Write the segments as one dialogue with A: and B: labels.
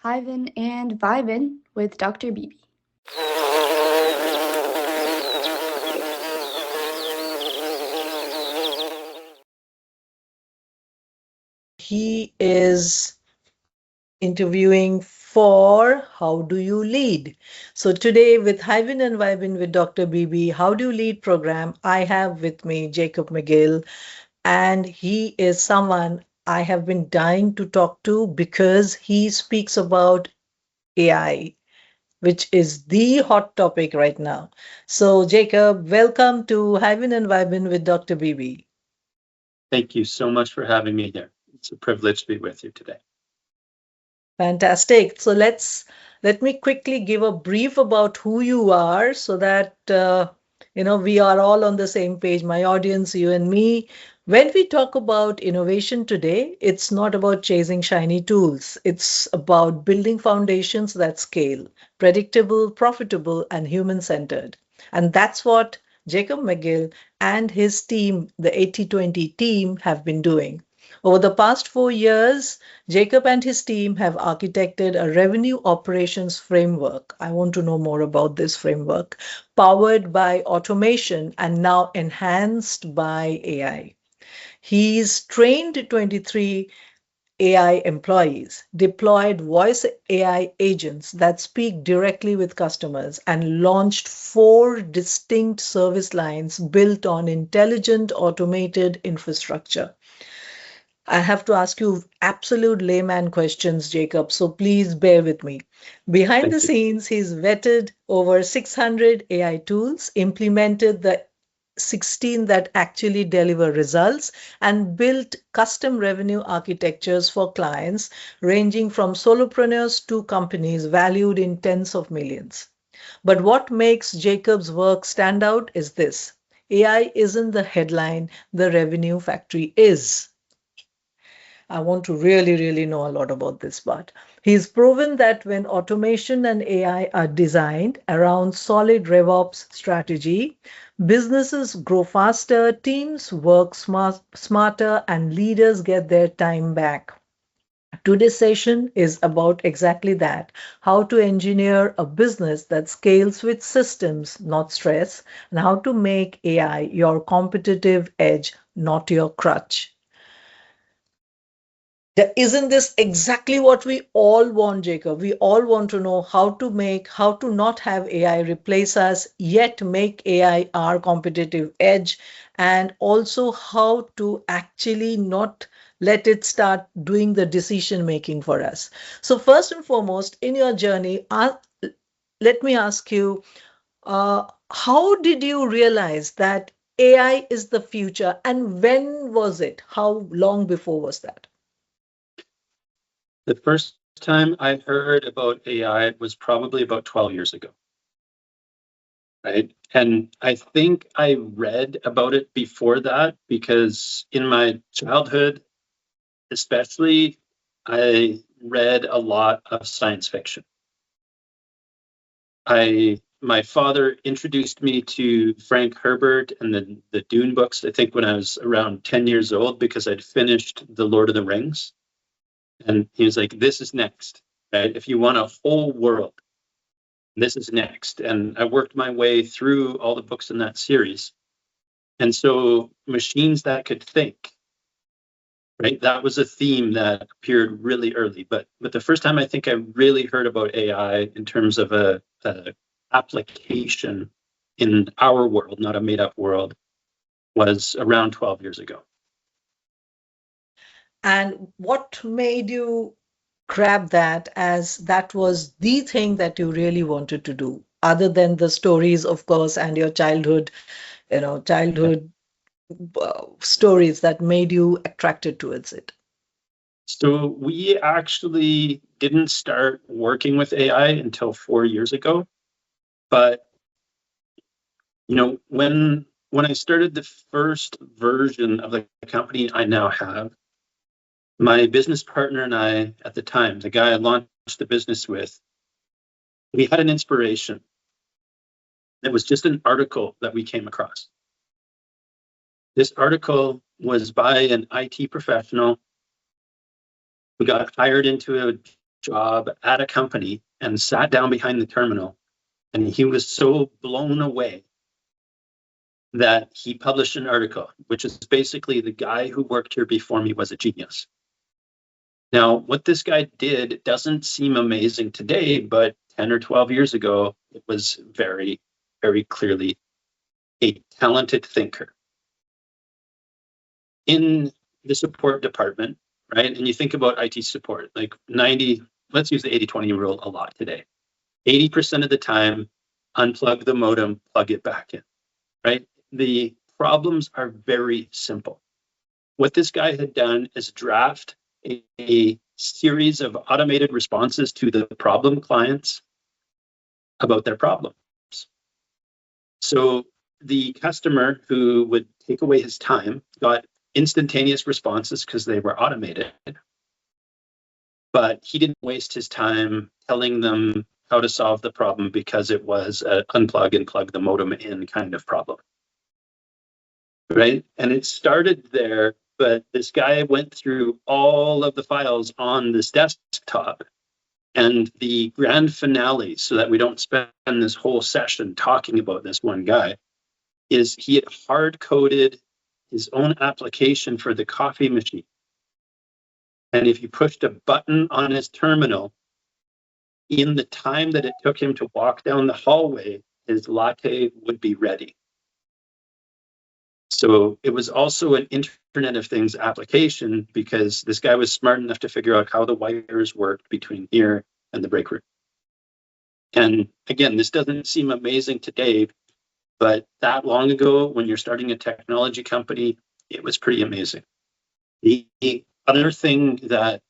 A: Hivin and Vibin with Dr. Bibi.
B: He is interviewing for How Do You Lead? So today with Hivin and Vibin with Dr. Bibi, How Do You Lead program, I have with me Jacob McGill, and he is someone I have been dying to talk to because he speaks about AI, which is the hot topic right now. So Jacob, welcome to Hivin and Vibin with Dr. Bibi.
C: Thank you so much for having me here. It's a privilege to be with you today.
B: Fantastic. So let me quickly give a brief about who you are so that we are all on the same page, my audience, you and me. When we talk about innovation today, it's not about chasing shiny tools. It's about building foundations that scale, predictable, profitable, and human-centered. And that's what Jacob McGill and his team, the 80/20 team, have been doing. Over the past 4 years, Jacob and his team have architected a revenue operations framework. I want to know more about this framework, powered by automation and now enhanced by AI. He's trained 23 AI employees, deployed voice AI agents that speak directly with customers, and launched 4 distinct service lines built on intelligent automated infrastructure. I have to ask you absolute layman questions, Jacob, so please bear with me. Behind the
C: Thank you.
B: scenes, he's vetted over 600 AI tools, implemented the 16 that actually deliver results, and built custom revenue architectures for clients ranging from solopreneurs to companies valued in tens of millions. But what makes Jacob's work stand out is this: AI isn't the headline, the revenue factory is. I want to really, really know a lot about this part. He's proven that when automation and AI are designed around solid RevOps strategy, businesses grow faster, teams work smarter, and leaders get their time back. Today's session is about exactly that: how to engineer a business that scales with systems, not stress, and how to make AI your competitive edge, not your crutch. Isn't this exactly what we all want, Jacob? We all want to know how to not have AI replace us, yet make AI our competitive edge, and also how to actually not let it start doing the decision making for us. So, first and foremost, in your journey, let me ask you, how did you realize that AI is the future, and when was it? How long before was that?
C: The first time I heard about AI was probably about 12 years ago, right? And I think I read about it before that because in my childhood, especially, I read a lot of science fiction. My father introduced me to Frank Herbert and the Dune books, I think when I was around 10 years old, because I'd finished The Lord of the Rings. And he was like, this is next, right? If you want a whole world, this is next. And I worked my way through all the books in that series. And so machines that could think, right? That was a theme that appeared really early. But the first time I think I really heard about AI in terms of a application in our world, not a made up world, was around 12 years ago.
B: And what made you grab that as that was the thing that you really wanted to do, other than the stories, of course, and your childhood, childhood stories that made you attracted towards it?
C: So we actually didn't start working with AI until 4 years ago. But when I started the first version of the company I now have, my business partner and I, at the time, the guy I launched the business with, we had an inspiration. It was just an article that we came across. This article was by an IT professional who got hired into a job at a company and sat down behind the terminal, and he was so blown away that he published an article, which is basically the guy who worked here before me was a genius. Now, what this guy did doesn't seem amazing today, but 10 or 12 years ago, it was very, very clearly a talented thinker. In the support department, right? And you think about IT support, like let's use the 80-20 rule a lot today. 80% of the time, unplug the modem, plug it back in, right? The problems are very simple. What this guy had done is draft a series of automated responses to the problem clients about their problems. So the customer who would take away his time got instantaneous responses because they were automated, but he didn't waste his time telling them how to solve the problem because it was an unplug and plug the modem in kind of problem, right? And it started there, but this guy went through all of the files on this desktop, and the grand finale, so that we don't spend this whole session talking about this one guy, is he had hard-coded his own application for the coffee machine. And if you pushed a button on his terminal, in the time that it took him to walk down the hallway, his latte would be ready. So it was also an Internet of Things application because this guy was smart enough to figure out how the wires worked between here and the break room. And again, this doesn't seem amazing today, but that long ago, when you're starting a technology company, it was pretty amazing. The other thing that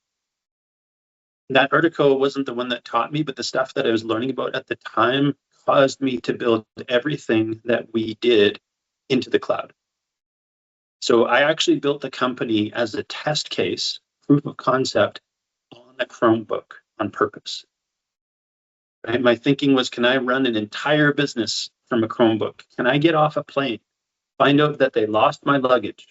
C: article wasn't the one that taught me, but the stuff that I was learning about at the time caused me to build everything that we did into the cloud. So I actually built the company as a test case, proof of concept, on a Chromebook on purpose. Right? My thinking was, can I run an entire business from a Chromebook? Can I get off a plane, find out that they lost my luggage,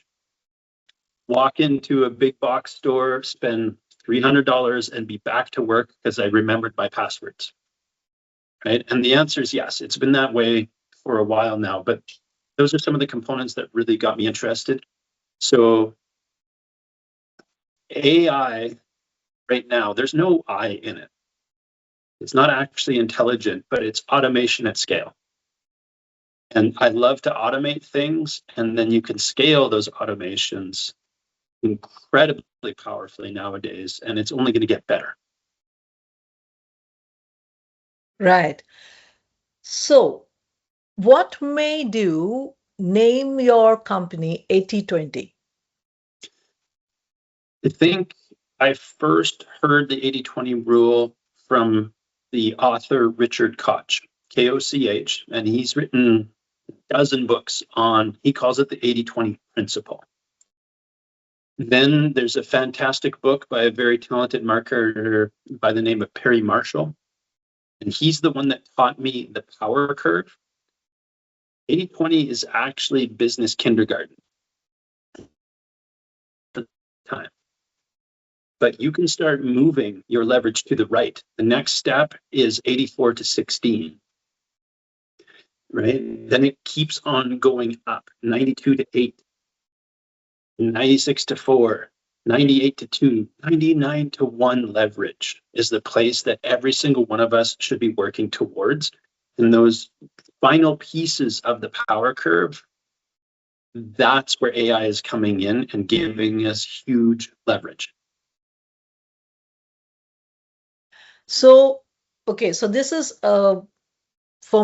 C: walk into a big box store, spend $300 and be back to work because I remembered my passwords, right? And the answer is yes. It's been that way for a while now, but those are some of the components that really got me interested. So AI right now, there's no I in it. It's not actually intelligent, but it's automation at scale. And I love to automate things, and then you can scale those automations incredibly powerfully nowadays, and it's only going to get better.
B: Right. So what made you name your company 80-20?
C: I think I first heard the 80-20 rule from the author Richard Koch, K-O-C-H, and he's written a dozen books on, he calls it the 80-20 principle. Then there's a fantastic book by a very talented marketer by the name of Perry Marshall, and he's the one that taught me the power curve. 80-20 is actually business kindergarten at the time. But you can start moving your leverage to the right. The next step is 84-16, right? Then it keeps on going up, 92-8, 96-4, 98-2, 99-1 leverage is the place that every single one of us should be working towards. And those final pieces of the power curve, that's where AI is coming in and giving us huge leverage.
B: So, okay, so this is, for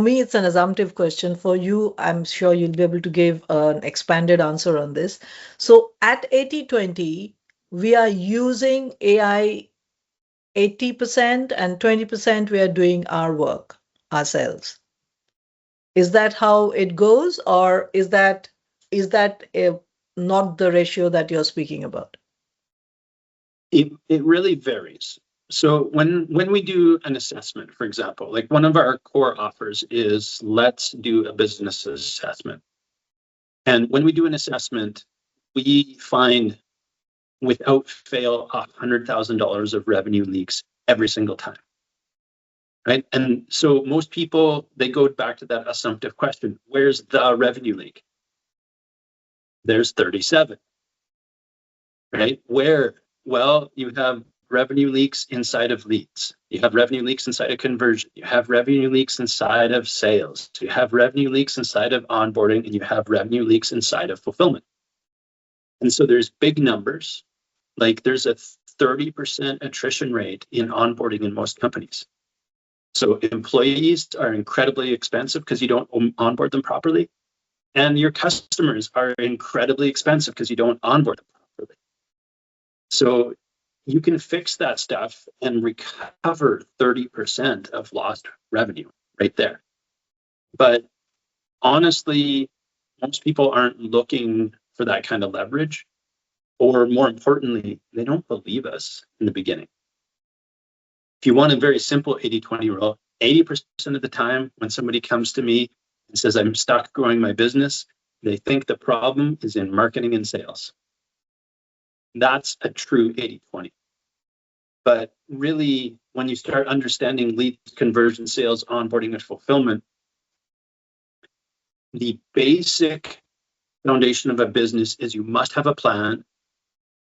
B: me, it's an assumptive question. For you, I'm sure you'll be able to give an expanded answer on this. So at 80-20, we are using AI 80% and 20% we are doing our work ourselves. Is that how it goes, or is that not the ratio that you're speaking about?
C: It really varies. So when we do an assessment, for example, like one of our core offers is let's do a business assessment. And when we do an assessment, we find without fail $100,000 of revenue leaks every single time, right? And so most people, they go back to that assumptive question, where's the revenue leak? There's 37, right? Where? Well, you have revenue leaks inside of leads. You have revenue leaks inside of conversion. You have revenue leaks inside of sales. You have revenue leaks inside of onboarding, and you have revenue leaks inside of fulfillment. And so there's big numbers, like there's a 30% attrition rate in onboarding in most companies. So employees are incredibly expensive because you don't onboard them properly. And your customers are incredibly expensive because you don't onboard them properly. So you can fix that stuff and recover 30% of lost revenue right there. But honestly, most people aren't looking for that kind of leverage, or more importantly, they don't believe us in the beginning. If you want a very simple 80-20 rule, 80% of the time when somebody comes to me and says, I'm stuck growing my business, they think the problem is in marketing and sales. That's a true 80-20. But really, when you start understanding leads, conversion, sales, onboarding, and fulfillment, the basic foundation of a business is you must have a plan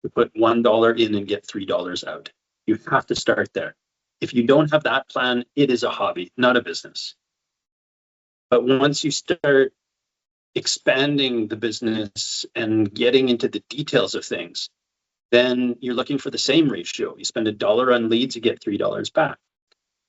C: to put $1 in and get $3 out. You have to start there. If you don't have that plan, it is a hobby, not a business. But once you start expanding the business and getting into the details of things, then you're looking for the same ratio. You spend $1 on leads, you get $3 back.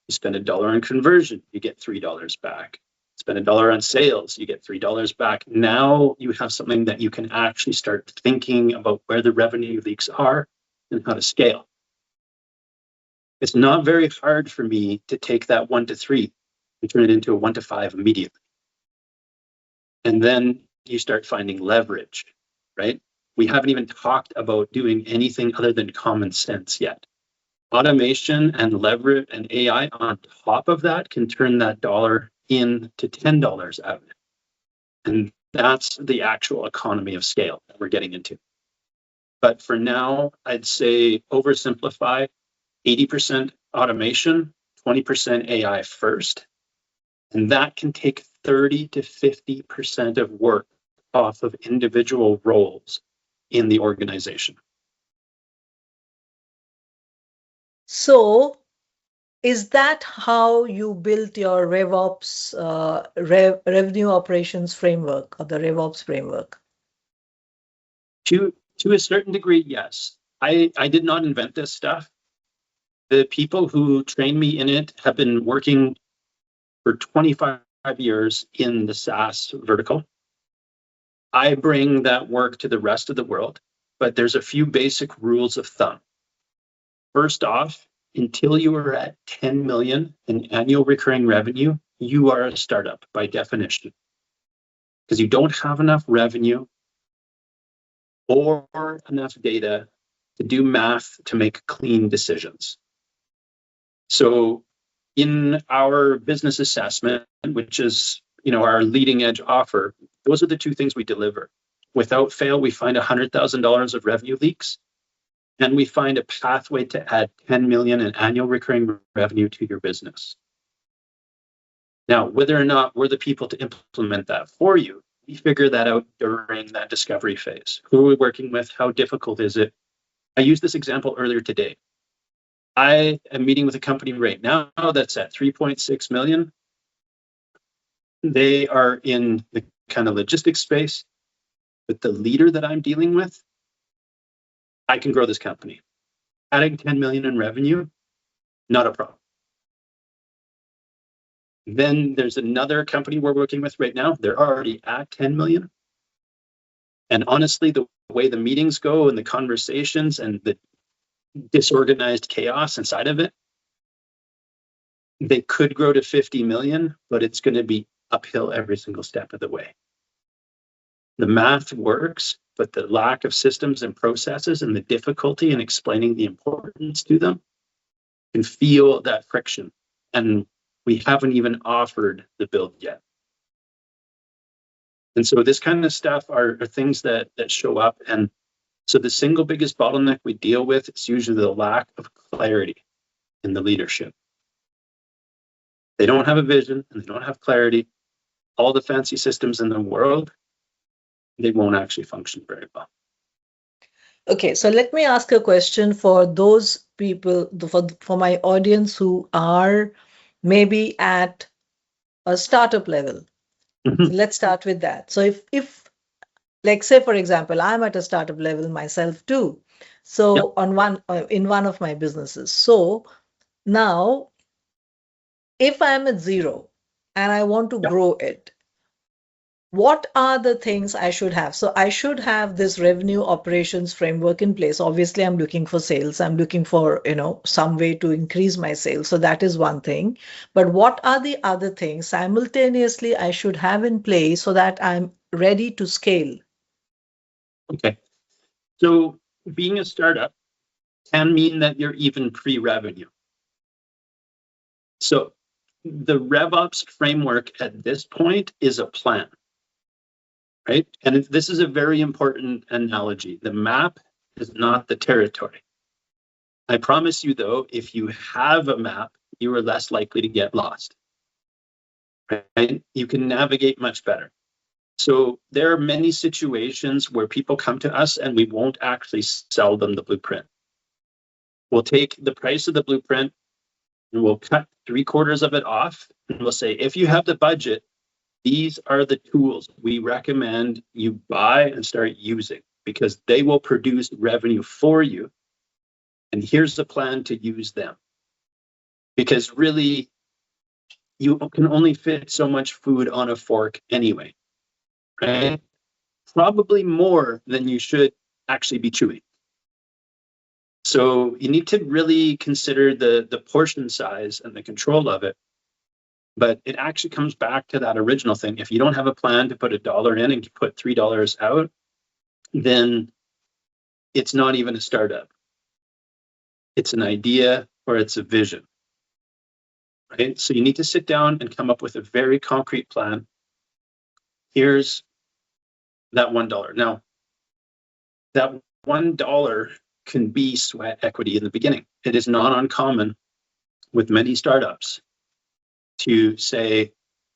C: You spend $1 on conversion, you get $3 back. Spend $1 on sales, you get $3 back. Now you have something that you can actually start thinking about where the revenue leaks are and how to scale. It's not very hard for me to take that 1 to 3 and turn it into a 1 to 5 immediately. And then you start finding leverage, right? We haven't even talked about doing anything other than common sense yet. Automation and leverage and AI on top of that can turn that dollar into $10 out. And that's the actual economy of scale that we're getting into. But for now, I'd say oversimplify, 80% automation, 20% AI first. And that can take 30 to 50% of work off of individual roles in the organization.
B: So, is that how you built your RevOps, revenue operations framework, or the RevOps framework?
C: To a certain degree, yes. I did not invent this stuff. The people who trained me in it have been working for 25 years in the SaaS vertical. I bring that work to the rest of the world, but there's a few basic rules of thumb. First off, until you are at 10 million in annual recurring revenue, you are a startup by definition, because you don't have enough revenue or enough data to do math to make clean decisions. So in our business assessment, which is our leading edge offer, those are the two things we deliver. Without fail, we find $100,000 of revenue leaks, and we find a pathway to add 10 million in annual recurring revenue to your business. Now, whether or not we're the people to implement that for you, we figure that out during that discovery phase. Who are we working with? How difficult is it? I used this example earlier today. I am meeting with a company right now that's at 3.6 million. They are in the kind of logistics space, but the leader that I'm dealing with, I can grow this company. Adding 10 million in revenue, not a problem. Then there's another company we're working with right now. They're already at 10 million. And honestly, the way the meetings go and the conversations and the disorganized chaos inside of it, they could grow to 50 million, but it's going to be uphill every single step of the way. The math works, but the lack of systems and processes and the difficulty in explaining the importance to them can feel that friction. And we haven't even offered the build yet. And so this kind of stuff are things that show up. And so the single biggest bottleneck we deal with is usually the lack of clarity. in the leadership. They don't have a vision and they don't have clarity. All the fancy systems in the world, they won't actually function very well.
B: Okay, so let me ask a question for those people, for my audience who are maybe at a startup level.
C: Mhm.
B: So let's start with that. So if like say for example, I'm at a startup level myself too. So
C: Yep.
B: on in one of my businesses. So now if I'm at zero and I want to
C: Yep.
B: grow it, what are the things I should have? So I should have this revenue operations framework in place. Obviously, I'm looking for sales. I'm looking for, some way to increase my sales. So that is one thing. But what are the other things simultaneously I should have in place so that I'm ready to scale?
C: Okay. So being a startup can mean that you're even pre-revenue. So the RevOps framework at this point is a plan, right? And this is a very important analogy. The map is not the territory. I promise you, though, if you have a map, you are less likely to get lost, right? You can navigate much better. So there are many situations where people come to us and we won't actually sell them the blueprint. We'll take the price of the blueprint and we'll cut 3/4 of it off. And we'll say, if you have the budget, these are the tools we recommend you buy and start using because they will produce revenue for you. And here's the plan to use them. Because really, you can only fit so much food on a fork anyway, right? Probably more than you should actually be chewing. So you need to really consider the portion size and the control of it. But it actually comes back to that original thing. If you don't have a plan to put $1 in and put $3 out, then it's not even a startup. It's an idea or it's a vision, right? So you need to sit down and come up with a very concrete plan. Here's that $1. Now, that $1 can be sweat equity in the beginning. It is not uncommon with many startups to say,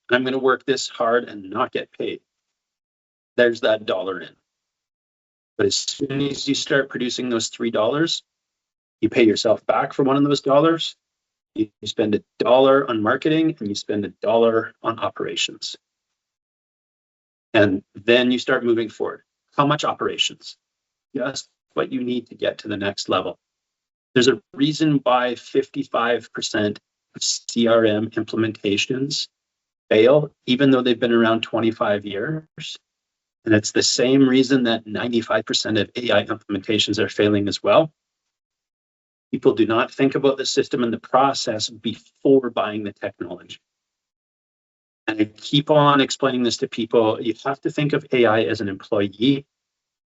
C: I'm going to work this hard and not get paid. There's that $1 in. But as soon as you start producing those $3, you pay yourself back for one of those dollars. You spend $1 on marketing and you spend $1 on operations. And then you start moving forward. How much operations? Just what you need to get to the next level. There's a reason why 55% of CRM implementations fail, even though they've been around 25 years. And it's the same reason that 95% of AI implementations are failing as well. People do not think about the system and the process before buying the technology. And I keep on explaining this to people. You have to think of AI as an employee.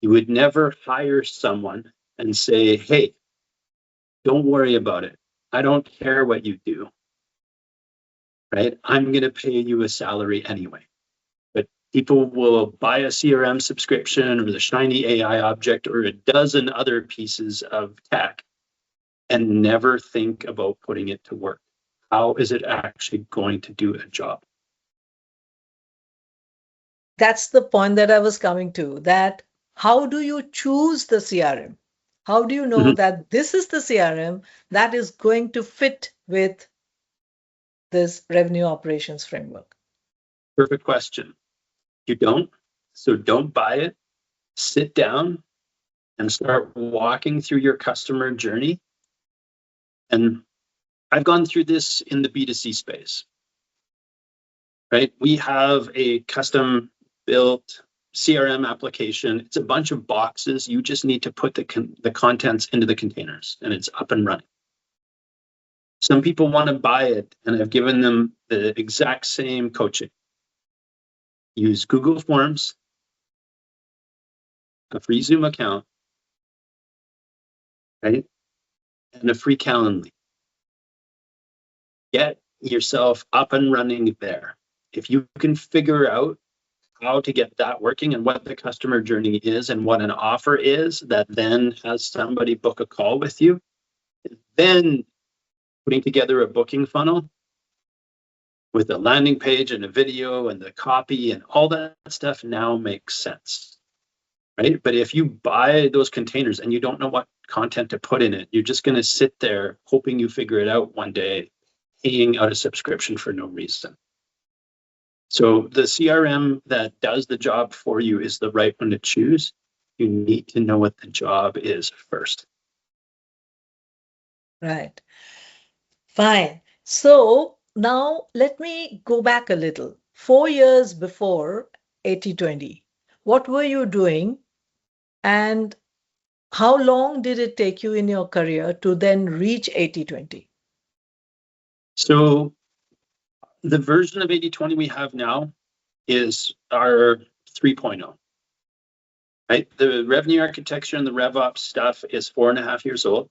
C: You would never hire someone and say, hey, don't worry about it. I don't care what you do, right? I'm going to pay you a salary anyway. But people will buy a CRM subscription or the shiny AI object or a dozen other pieces of tech and never think about putting it to work. How is it actually going to do a job?
B: That's the point that I was coming to, that how do you choose the CRM? How do you know that this is the CRM that is going to fit with this revenue operations framework?
C: Perfect question. You don't, so don't buy it. Sit down and start walking through your customer journey. And I've gone through this in the B2C space, right? We have a custom built CRM application. It's a bunch of boxes. You just need to put the contents into the containers and it's up and running. Some people want to buy it, and I've given them the exact same coaching. Use Google Forms, a free Zoom account, right? And a free Calendly. Get yourself up and running there. If you can figure out how to get that working and what the customer journey is and what an offer is that then has somebody book a call with you, then putting together a booking funnel with a landing page and a video and the copy and all that stuff now makes sense, right? But if you buy those containers and you don't know what content to put in it, you're just going to sit there hoping you figure it out one day, paying out a subscription for no reason. So the CRM that does the job for you is the right one to choose. You need to know what the job is first.
B: Right. Fine. So now let me go back a little. 4 years before 80/20, what were you doing, and how long did it take you in your career to then reach 80/20?
C: So the version of 80/20 we have now is our 3.0. Right? The revenue architecture and the RevOps stuff is 4.5 years old.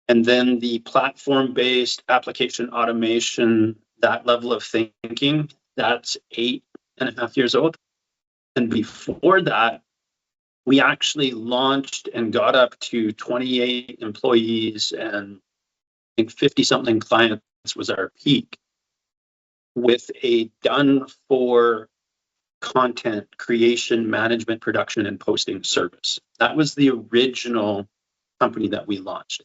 C: And then the platform-based application automation, that level of thinking, that's 8.5 years old. And before that, we actually launched and got up to 28 employees and I think 50-something clients was our peak with a done-for content creation, management, production, and posting service. That was the original company that we launched.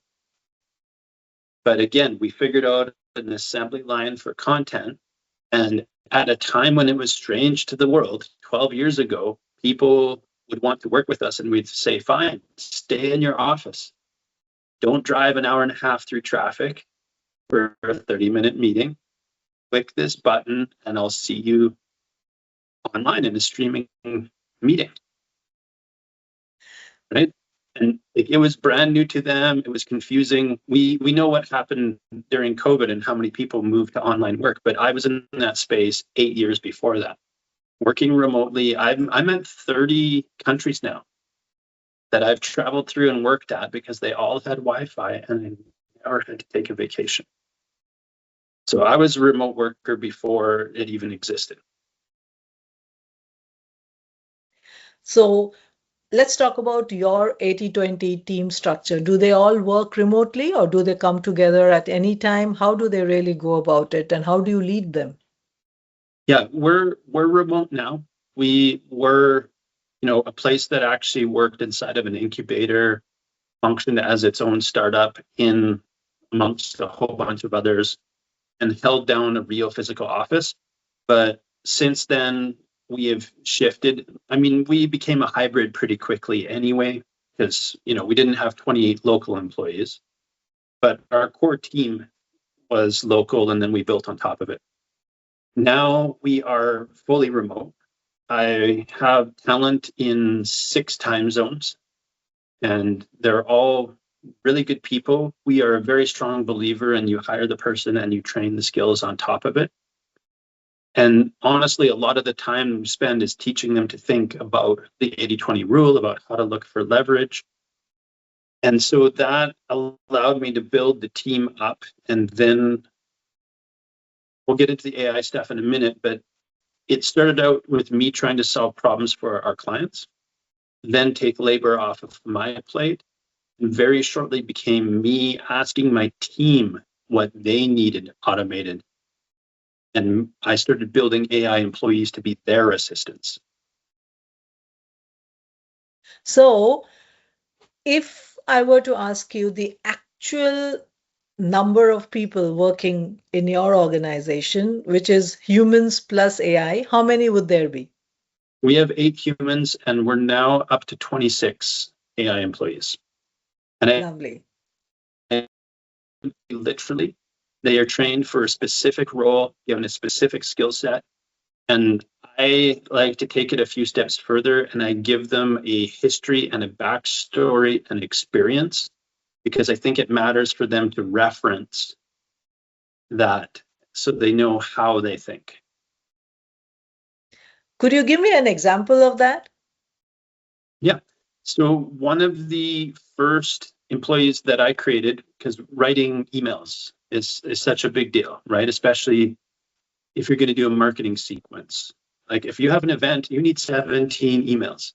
C: But again, we figured out an assembly line for content. And at a time when it was strange to the world, 12 years ago, people would want to work with us and we'd say, fine, stay in your office. Don't drive an hour and a half through traffic for a 30-minute meeting. Click this button and I'll see you online in a streaming meeting. Right? And it was brand new to them. It was confusing. We know what happened during COVID and how many people moved to online work, but I was in that space 8 years before that. Working remotely, I'm at 30 countries now that I've traveled through and worked at because they all had Wi-Fi and I never had to take a vacation. So I was a remote worker before it even existed.
B: So let's talk about your 80/20 team structure. Do they all work remotely or do they come together at any time? How do they really go about it and how do you lead them?
C: Yeah, we're remote now. We were, a place that actually worked inside of an incubator, functioned as its own startup in amongst a whole bunch of others, and held down a real physical office. But since then, we have shifted. I mean, we became a hybrid pretty quickly anyway, because we didn't have 28 local employees, but our core team was local, and then we built on top of it. Now we are fully remote. I have talent in 6 time zones, and they're all really good people. We are a very strong believer in you hire the person and you train the skills on top of it. And honestly, a lot of the time we spend is teaching them to think about the 80/20 rule, about how to look for leverage. And so that allowed me to build the team up, and then we'll get into the AI stuff in a minute, but it started out with me trying to solve problems for our clients, then take labor off of my plate, and very shortly became me asking my team what they needed automated. And I started building AI employees to be their assistants.
B: So if I were to ask you the actual number of people working in your organization, which is humans plus AI, how many would there be?
C: We have 8 humans and we're now up to 26 AI employees. And
B: Lovely.
C: Literally, they are trained for a specific role, given a specific skill set. And I like to take it a few steps further and I give them a history and a backstory and experience, because I think it matters for them to reference that so they know how they think.
B: Could you give me an example of that?
C: Yeah. So one of the first employees that I created, because writing emails is such a big deal, right? Especially if you're going to do a marketing sequence. Like if you have an event, you need 17 emails,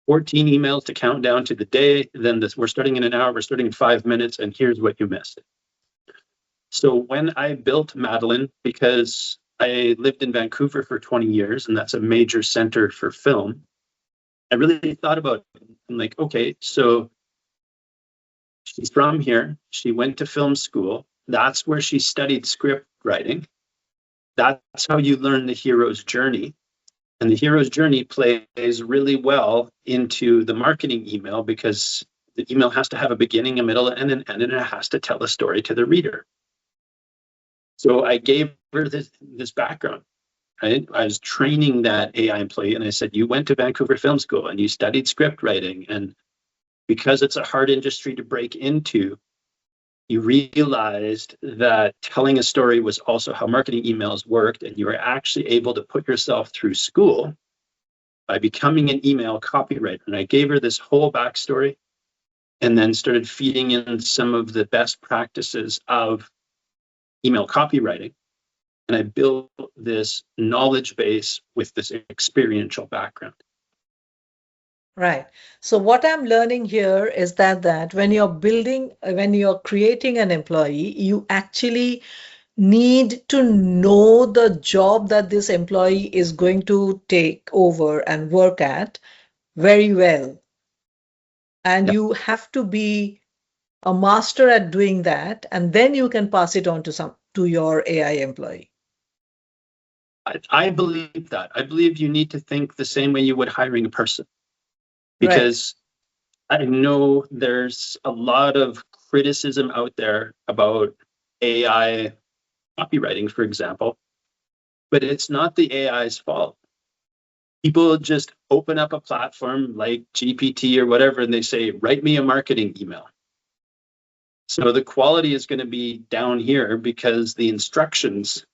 C: 14 emails to count down to the day. Then we're starting in an hour, we're starting in 5 minutes, and here's what you missed. So when I built Madeline, because I lived in Vancouver for 20 years, and that's a major center for film, I really thought about it. I'm like, okay, so she's from here. She went to film school. That's where she studied script writing. That's how you learn the hero's journey. And the hero's journey plays really well into the marketing email because the email has to have a beginning, a middle, and an end, and it has to tell a story to the reader. So I gave her this background. Right? I was training that AI employee, and I said, you went to Vancouver Film School and you studied script writing. And because it's a hard industry to break into, you realized that telling a story was also how marketing emails worked, and you were actually able to put yourself through school by becoming an email copywriter. And I gave her this whole backstory and then started feeding in some of the best practices of email copywriting. And I built this knowledge base with this experiential background.
B: Right. So what I'm learning here is that when you're creating an employee, you actually need to know the job that this employee is going to take over and work at very well. And
C: Yeah.
B: you have to be a master at doing that, and then you can pass it on to your AI employee.
C: I believe that. I believe you need to think the same way you would hiring a person.
B: Right.
C: Because I know there's a lot of criticism out there about AI copywriting, for example, but it's not the AI's fault. People just open up a platform like GPT or whatever, and they say, write me a marketing email. So the quality is going to be down here because the instructions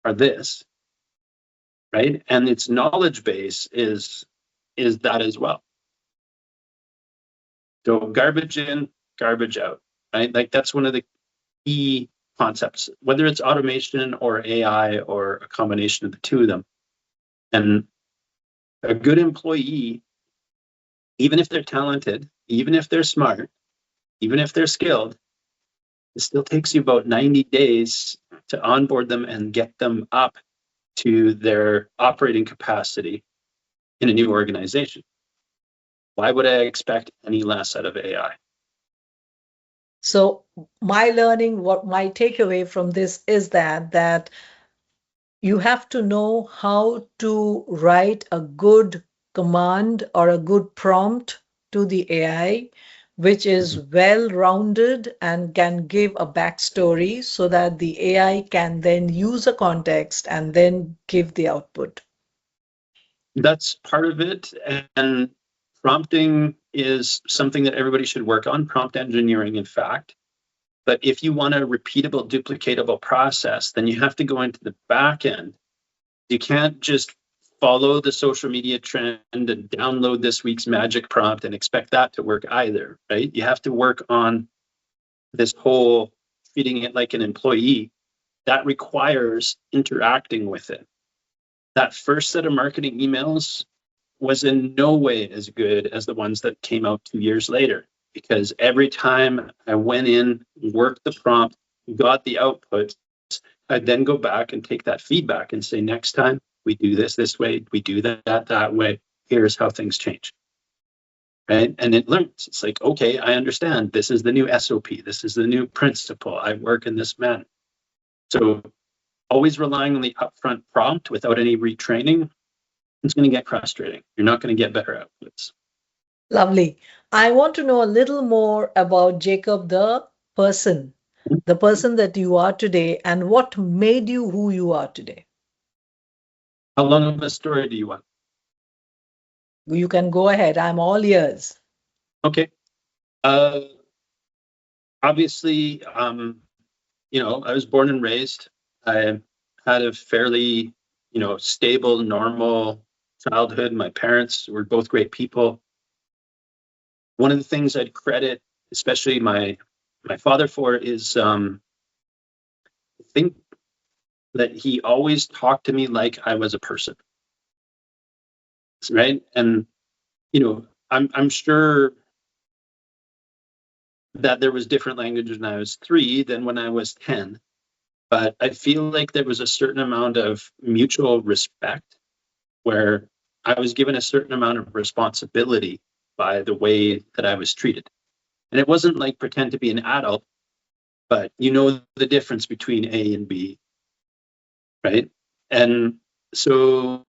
C: are this, right? And its knowledge base is that as well. So garbage in, garbage out, right? Like that's one of the key concepts, whether it's automation or AI or a combination of the two of them. And a good employee, even if they're talented, even if they're smart, even if they're skilled, it still takes you about 90 days to onboard them and get them up to their operating capacity in a new organization. Why would I expect any less out of AI?
B: So my takeaway from this is that you have to know how to write a good command or a good prompt to the AI, which is well-rounded and can give a backstory so that the AI can then use a context and then give the output.
C: That's part of it. And prompting is something that everybody should work on, prompt engineering, in fact. But if you want a repeatable, duplicatable process, then you have to go into the back end. You can't just follow the social media trend and download this week's magic prompt and expect that to work either, right? You have to work on this whole treating it like an employee. That requires interacting with it. That first set of marketing emails was in no way as good as the ones that came out 2 years later, because every time I went in, worked the prompt, got the outputs, I'd then go back and take that feedback and say, next time we do this way, we do that way, here's how things change. Right? And it learns. It's like, okay, I understand. This is the new SOP. This is the new principle. I work in this manner. So always relying on the upfront prompt without any retraining, it's going to get frustrating. You're not going to get better outputs.
B: Lovely. I want to know a little more about Jacob, the person that you are today, and what made you who you are today.
C: How long of a story do you want?
B: You can go ahead. I'm all ears.
C: Okay. Obviously, I was born and raised. I had a fairly, stable, normal childhood. My parents were both great people. One of the things I'd credit, especially my father for, is I think that he always talked to me like I was a person, right? And I'm sure that there was different language when I was 3 than when I was 10. But I feel like there was a certain amount of mutual respect where I was given a certain amount of responsibility by the way that I was treated. And it wasn't like pretend to be an adult, but you know the difference between A and B, right? And so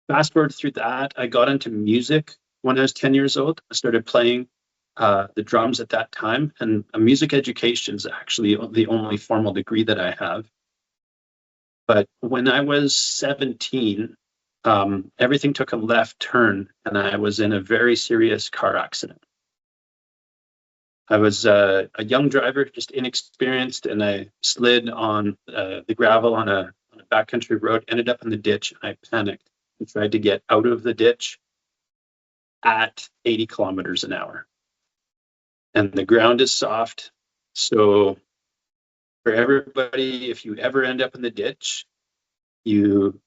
C: fast forward through that, I got into music when I was 10 years old. I started playing the drums at that time, and a music education is actually the only formal degree that I have. But when I was 17, everything took a left turn, and I was in a very serious car accident. I was a young driver, just inexperienced, and I slid on the gravel on a backcountry road, ended up in the ditch, and I panicked and tried to get out of the ditch at 80 kilometers an hour. And the ground is soft, so for everybody, if you ever end up in the ditch, you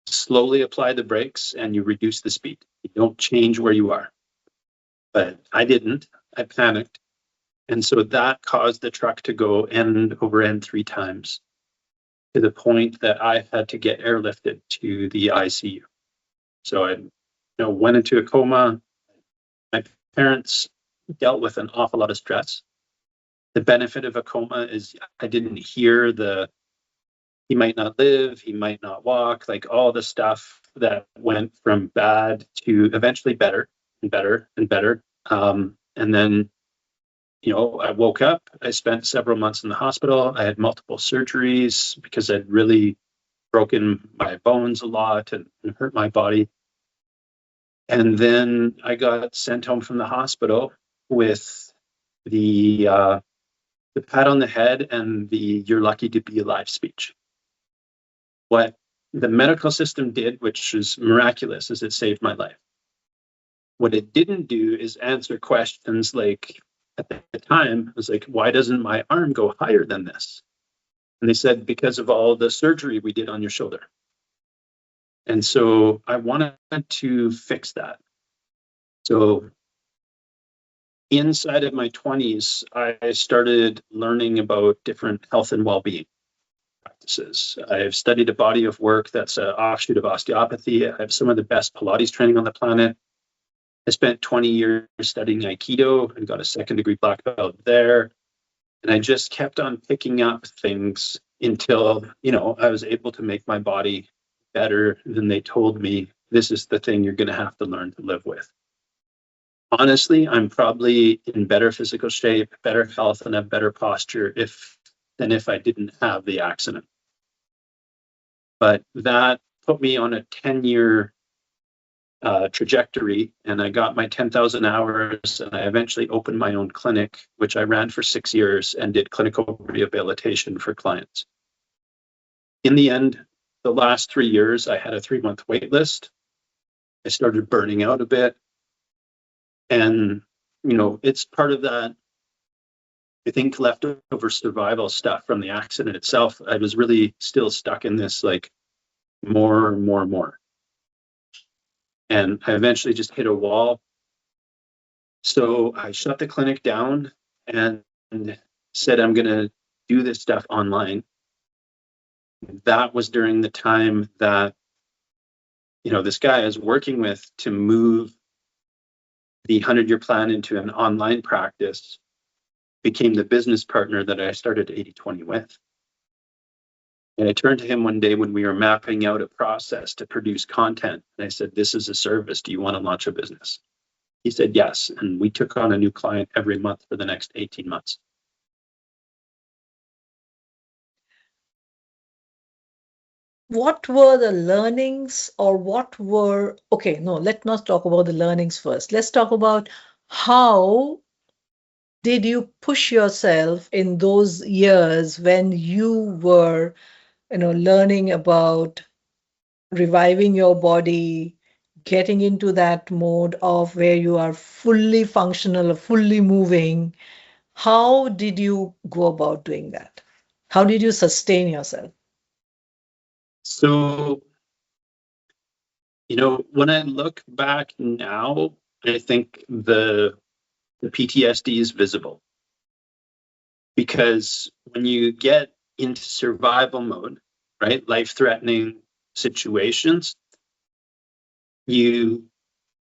C: slowly apply the brakes and you reduce the speed. You don't change where you are. But I didn't. I panicked. And so that caused the truck to go end over end 3 times, to the point that I had to get airlifted to the ICU. So I went into a coma. My parents dealt with an awful lot of stress. The benefit of a coma is I didn't hear he might not live, he might not walk, like all the stuff that went from bad to eventually better and better and better. And then, I woke up, I spent several months in the hospital. I had multiple surgeries because I'd really broken my bones a lot and hurt my body. And then I got sent home from the hospital with the pat on the head and the "you're lucky to be alive" speech. What the medical system did, which is miraculous, is it saved my life. What it didn't do is answer questions like, at the time, it was like, why doesn't my arm go higher than this? And they said, because of all the surgery we did on your shoulder. And so I wanted to fix that. So inside of my 20s, I started learning about different health and well-being practices. I've studied a body of work that's an offshoot of osteopathy. I have some of the best Pilates training on the planet. I spent 20 years studying Aikido and got a 2nd degree black belt there. And I just kept on picking up things until, I was able to make my body better than they told me, this is the thing you're going to have to learn to live with. Honestly, I'm probably in better physical shape, better health, and have better posture than if I didn't have the accident. But that put me on a 10-year trajectory, and I got my 10,000 hours, and I eventually opened my own clinic, which I ran for 6 years and did clinical rehabilitation for clients. In the end, the last 3 years, I had a 3-month wait list. I started burning out a bit. And, it's part of that, I think, leftover survival stuff from the accident itself. I was really still stuck in this, like, more. And I eventually just hit a wall. So I shut the clinic down and said, I'm going to do this stuff online. That was during the time that, this guy I was working with to move the 100-year plan into an online practice became the business partner that I started 80/20 with. And I turned to him one day when we were mapping out a process to produce content. And I said, this is a service. Do you want to launch a business? He said, yes. And we took on a new client every month for the next 18 months.
B: What were the learnings, or okay, no, let's not talk about the learnings first. Let's talk about how did you push yourself in those years when you were, learning about reviving your body, getting into that mode of where you are fully functional, fully moving. How did you go about doing that? How did you sustain yourself?
C: So, when I look back now, I think the the PTSD is visible. Because when you get into survival mode, right, life-threatening situations, you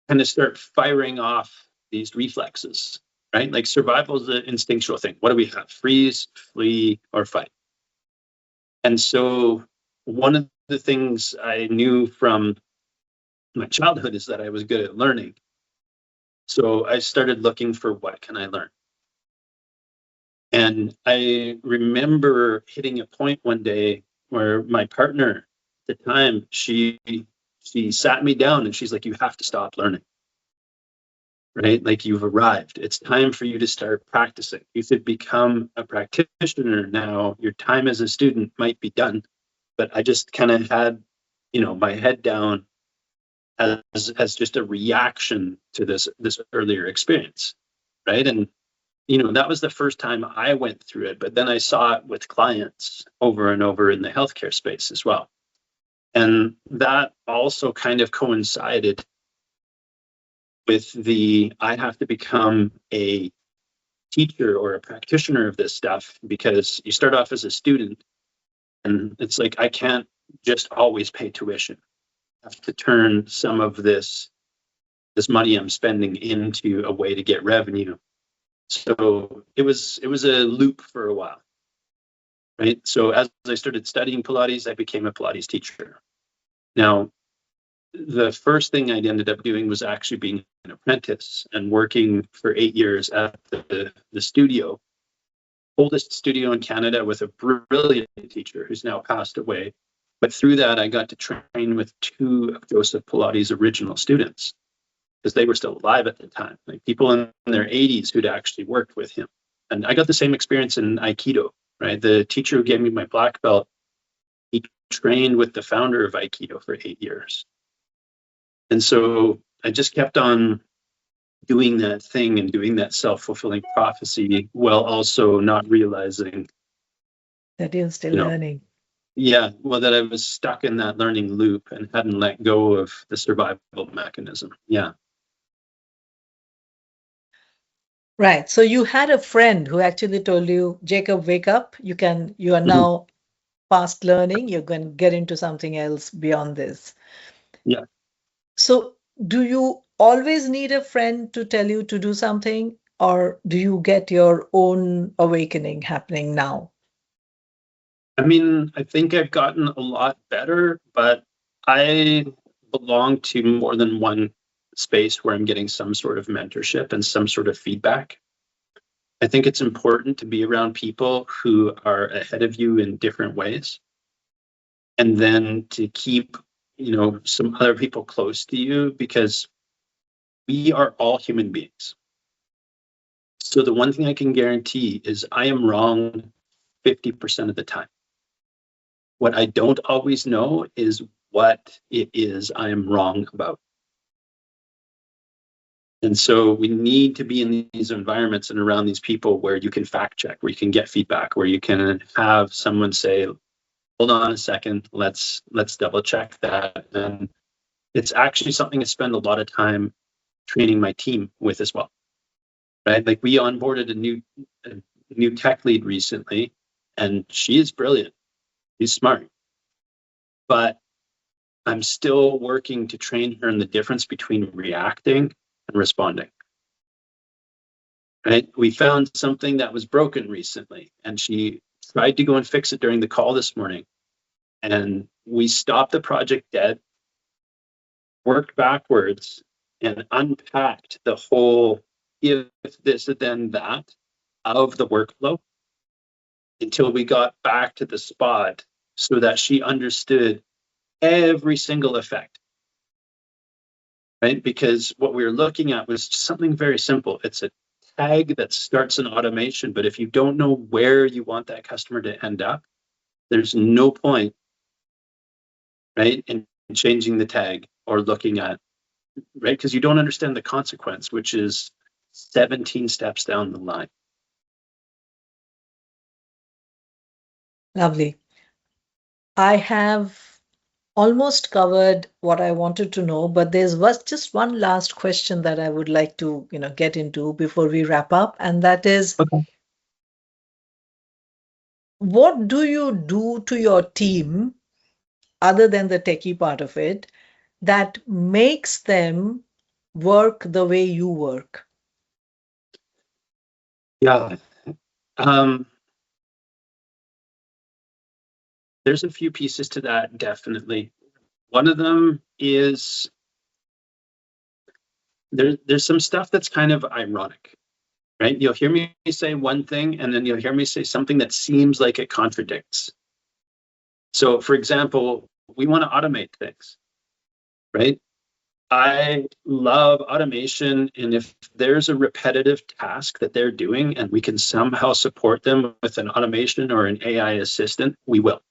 C: kind of start firing off these reflexes, right? Like survival is an instinctual thing. What do we have? Freeze, flee, or fight. And so one of the things I knew from my childhood is that I was good at learning. So I started looking for what can I learn. And I remember hitting a point one day where my partner at the time, she sat me down and she's like, you have to stop learning, right? Like you've arrived. It's time for you to start practicing. You should become a practitioner now. Your time as a student might be done. But I just kind of had, my head down as just a reaction to this earlier experience, right? And that was the first time I went through it, but then I saw it with clients over and over in the healthcare space as well. And that also kind of coincided with I have to become a teacher or a practitioner of this stuff, because you start off as a student and it's like, I can't just always pay tuition. I have to turn some of this money I'm spending into a way to get revenue. So it was a loop for a while, right? So as I started studying Pilates, I became a Pilates teacher. Now, the first thing I ended up doing was actually being an apprentice and working for 8 years at the studio, oldest studio in Canada, with a brilliant teacher who's now passed away. But through that, I got to train with 2 of Joseph Pilates' original students, because they were still alive at the time, like people in their 80s who'd actually worked with him. And I got the same experience in Aikido, right? The teacher who gave me my black belt, he trained with the founder of Aikido for 8 years. And so I just kept on doing that thing and doing that self-fulfilling prophecy, while also not realizing
B: that you're still learning.
C: Yeah, well, that I was stuck in that learning loop and hadn't let go of the survival mechanism. Yeah.
B: Right. So you had a friend who actually told you, Jacob, wake up. You are now past learning. You can get into something else beyond this.
C: Yeah.
B: So do you always need a friend to tell you to do something, or do you get your own awakening happening now?
C: I mean, I think I've gotten a lot better, but I belong to more than one space where I'm getting some sort of mentorship and some sort of feedback. I think it's important to be around people who are ahead of you in different ways, and then to keep, some other people close to you, because we are all human beings. So the one thing I can guarantee is I am wrong 50% of the time. What I don't always know is what it is I am wrong about. And so we need to be in these environments and around these people where you can fact check, where you can get feedback, where you can have someone say, hold on a second, let's double check that. And it's actually something I spend a lot of time training my team with as well, right? Like we onboarded a new tech lead recently, and she is brilliant. She's smart. But I'm still working to train her in the difference between reacting and responding. Right? We found something that was broken recently, and she tried to go and fix it during the call this morning. And we stopped the project dead, worked backwards, and unpacked the whole if this, then that of the workflow until we got back to the spot so that she understood every single effect. Right? Because what we were looking at was something very simple. It's a tag that starts an automation, but if you don't know where you want that customer to end up, there's no point, right, in changing the tag or looking at, right? Because you don't understand the consequence, which is 17 steps down the line.
B: Lovely. I have almost covered what I wanted to know, but was just one last question that I would like to, get into before we wrap up, and that is,
C: Okay.
B: what do you do to your team other than the techie part of it that makes them work the way you work?
C: Yeah. There's a few pieces to that, definitely. One of them is there's some stuff that's kind of ironic, right? You'll hear me say one thing, and then you'll hear me say something that seems like it contradicts. So, for example, we want to automate things, right? I love automation, and if there's a repetitive task that they're doing and we can somehow support them with an automation or an AI assistant, we will.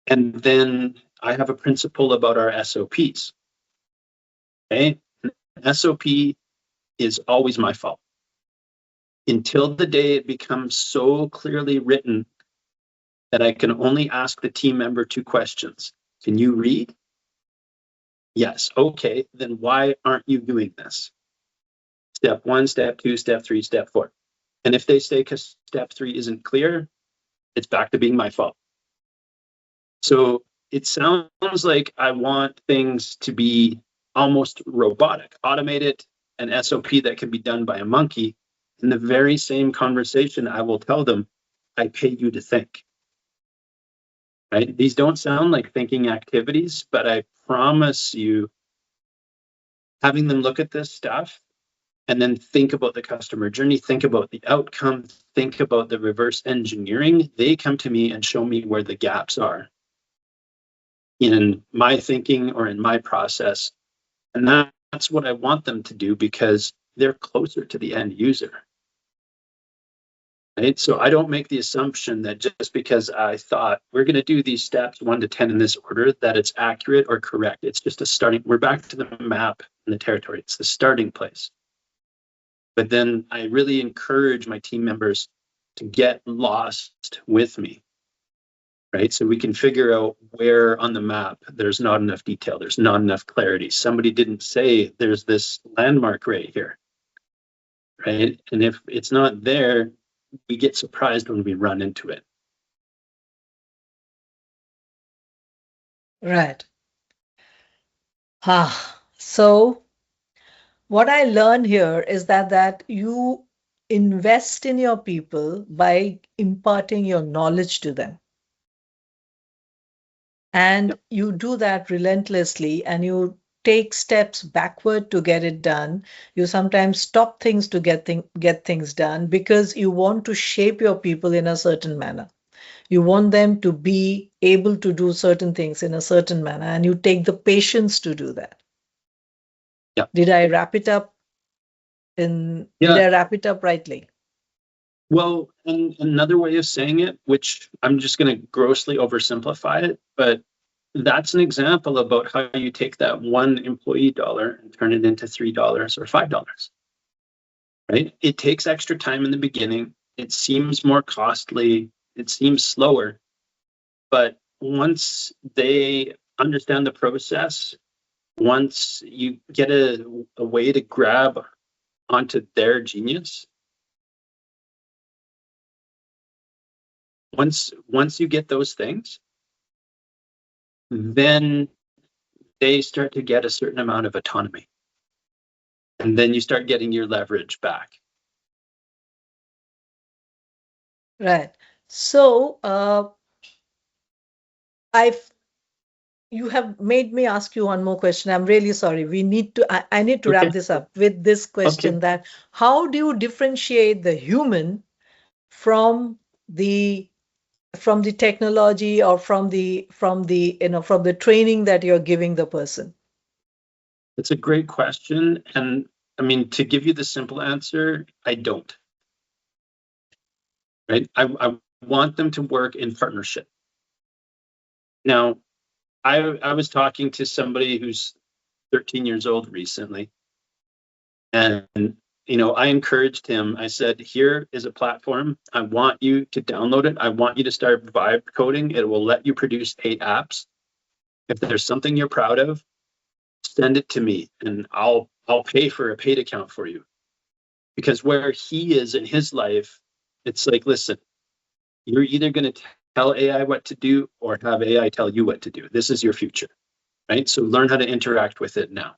C: And then I have a principle about our SOPs. Okay? SOP is always my fault until the day it becomes so clearly written that I can only ask the team member two questions. Can you read? Yes. Okay, then why aren't you doing this? Step one, step two, step three, step four. And if they say because step three isn't clear, it's back to being my fault. So it sounds like I want things to be almost robotic, automated, an SOP that can be done by a monkey. In the very same conversation, I will tell them, I pay you to think. Right? These don't sound like thinking activities, but I promise you, having them look at this stuff and then think about the customer journey, think about the outcome, think about the reverse engineering, they come to me and show me where the gaps are in my thinking or in my process. And that's what I want them to do because they're closer to the end user. Right? So I don't make the assumption that just because I thought we're going to do these steps 1 to 10 in this order, that it's accurate or correct. It's just a starting. We're back to the map and the territory. It's the starting place. But then I really encourage my team members to get lost with me, right? So we can figure out where on the map there's not enough detail, there's not enough clarity. Somebody didn't say there's this landmark right here, right? And if it's not there, we get surprised when we run into it.
B: Right. So what I learned here is that you invest in your people by imparting your knowledge to them. And
C: Yep.
B: you do that relentlessly, and you take steps backward to get it done. You sometimes stop things to get things done because you want to shape your people in a certain manner. You want them to be able to do certain things in a certain manner, and you take the patience to do that.
C: Yeah.
B: Did I wrap it up did
C: Yeah.
B: I wrap it up rightly?
C: Well, and another way of saying it, which I'm just going to grossly oversimplify it, but that's an example about how you take that one employee dollar and turn it into $3 or $5. Right? It takes extra time in the beginning. It seems more costly. It seems slower. But once they understand the process, once you get a way to grab onto their genius, once you get those things, then they start to get a certain amount of autonomy. And then you start getting your leverage back.
B: Right. So you have made me ask you one more question. I'm really sorry. I need to wrap
C: Okay.
B: this up with this
C: Okay.
B: question, that how do you differentiate the human from the technology, or from the training that you're giving the person?
C: It's a great question. And I mean, to give you the simple answer, I don't. Right? I want them to work in partnership. Now, I was talking to somebody who's 13 years old recently, and I encouraged him. I said, here is a platform. I want you to download it. I want you to start vibe coding. It will let you produce 8 apps. If there's something you're proud of, send it to me and I'll pay for a paid account for you. Because where he is in his life, it's like, listen, you're either going to tell AI what to do or have AI tell you what to do. This is your future, right? So learn how to interact with it now.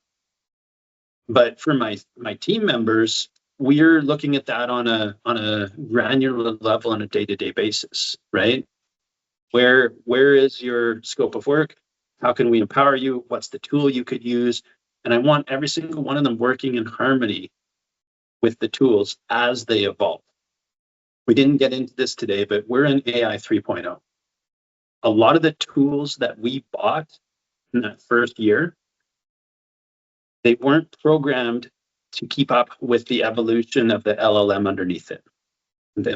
C: But for my team members, we're looking at that on a granular level on a day-to-day basis, right? Where is your scope of work? How can we empower you? What's the tool you could use? And I want every single one of them working in harmony with the tools as they evolve. We didn't get into this today, but we're in AI 3.0. A lot of the tools that we bought in that first year, they weren't programmed to keep up with the evolution of the LLM underneath it.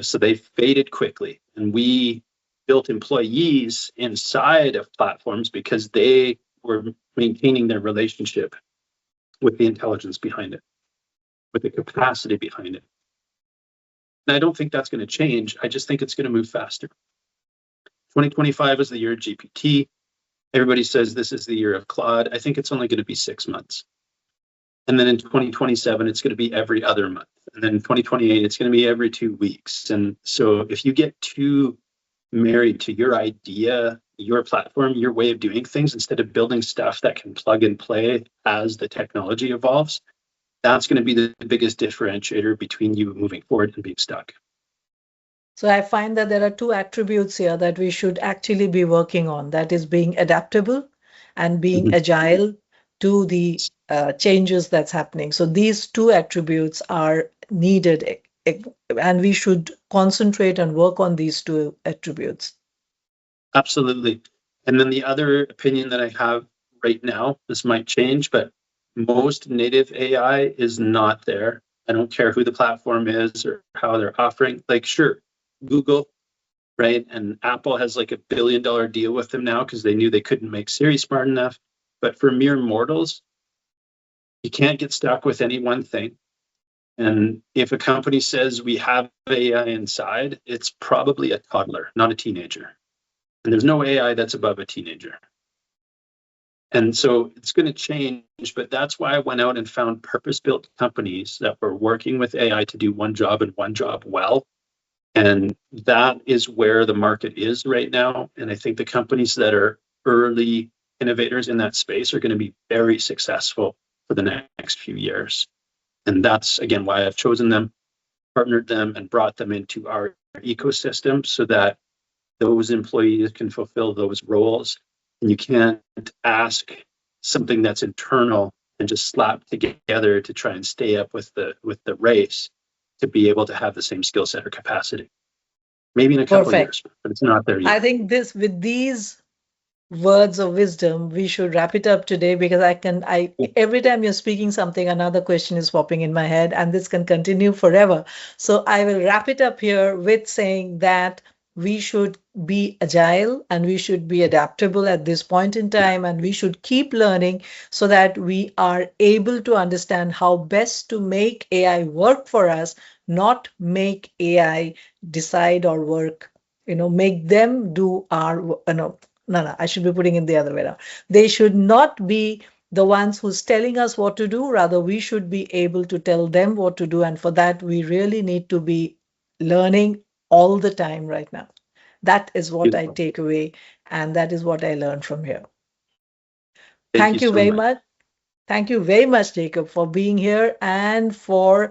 C: So they faded quickly. And we built employees inside of platforms because they were maintaining their relationship with the intelligence behind it, with the capacity behind it. And I don't think that's going to change. I just think it's going to move faster. 2025 is the year of GPT. Everybody says this is the year of Claude. I think it's only going to be 6 months. And then in 2027, it's going to be every other month. And then in 2028, it's going to be every 2 weeks. And so if you get too married to your idea, your platform, your way of doing things, instead of building stuff that can plug and play as the technology evolves, that's going to be the biggest differentiator between you moving forward and being stuck.
B: So I find that there are 2 attributes here that we should actually be working on. That is being adaptable and being agile to the changes that's happening. So these 2 attributes are needed, and we should concentrate and work on these 2 attributes.
C: Absolutely. And then the other opinion that I have right now, this might change, but most native AI is not there. I don't care who the platform is or how they're offering. Like, sure, Google, right? And Apple has like $1 billion deal with them now because they knew they couldn't make Siri smart enough. But for mere mortals, you can't get stuck with any one thing. And if a company says we have AI inside, it's probably a toddler, not a teenager. And there's no AI that's above a teenager. And so it's going to change, but that's why I went out and found purpose-built companies that were working with AI to do one job and one job well. And that is where the market is right now. And I think the companies that are early innovators in that space are going to be very successful for the next few years. And that's, again, why I've chosen them, partnered them, and brought them into our ecosystem so that those employees can fulfill those roles. And you can't ask something that's internal and just slap together to try and stay up with the race to be able to have the same skill set or capacity. Maybe in a couple of years, but it's not there yet.
B: I think with these words of wisdom, we should wrap it up today, because every time you're speaking something, another question is popping in my head, and this can continue forever. So I will wrap it up here with saying that we should be agile and we should be adaptable at this point in time, and we should keep learning so that we are able to understand how best to make AI work for us, not make AI decide or work, make them do our, no, I should be putting it the other way around. They should not be the ones who's telling us what to do. Rather, we should be able to tell them what to do. And for that, we really need to be learning all the time right now. That is what I take away. And that is what I learned from here. Thank you very much. Thank you very much, Jacob, for being here and for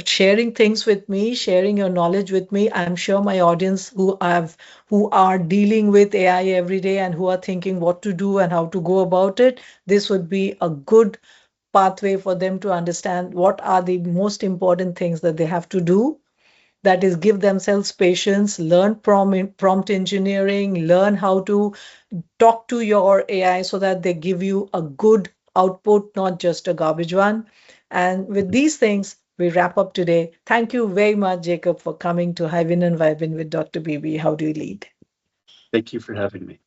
B: sharing things with me, sharing your knowledge with me. I'm sure my audience who are dealing with AI every day and who are thinking what to do and how to go about it, this would be a good pathway for them to understand what are the most important things that they have to do. That is, give themselves patience, learn prompt engineering, learn how to talk to your AI so that they give you a good output, not just a garbage one. And with these things, we wrap up today. Thank you very much, Jacob, for coming to Hivin and Vibin with Dr. Bibi. How do you lead?
C: Thank you for having me.